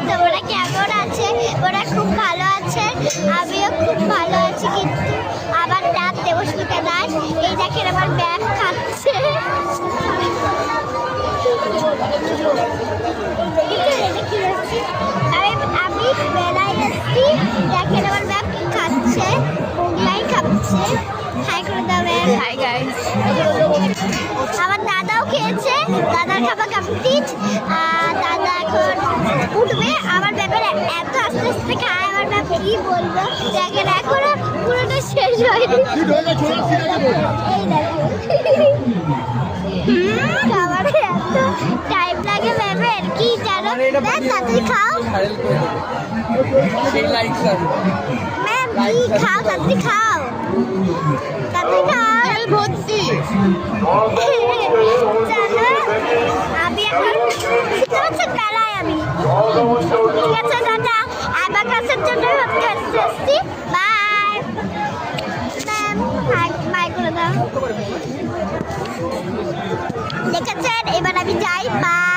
তোমরা কেমন আছে? ওরা খুব ভালো আছে, আমিও খুব ভালো আছি। কিন্তু আবার রাত দেবস্মিতা দাস এই দেখেন আমার ব্যাগ খাচ্ছে। আমি বেলায় এসছি, দেখেন আমার ব্যাগ খাচ্ছে, মোগলাই খাচ্ছে। হাই করে দেবে। Hi guys. আমার দাদাও খেয়েছে, দাদার খাবার কমপ্লিট। দাদা এখন উঠবে। আমার ব্যাপারে এত আস্তে আস্তে খায়, আমার ব্যাপ কি বলবো, দেখেন এখনো পুরোটা শেষ হয়নি। এই দেখেন খাবারে এত টাইম লাগে ব্যাপের, কি জানো? তাড়াতাড়ি খাও ম্যাম, কি খাও, তাড়াতাড়ি খাও, তাড়াতাড়ি খাও। ভর্তি জানো আমি এখন বুঝতে পারছেন বেলায় আমি। ঠিক আছে দাদা, আমার কাছের জন্য আসছি। বাই ম্যাম, বাই করে দাও। দেখেছেন, এবার আমি যাই। বাই।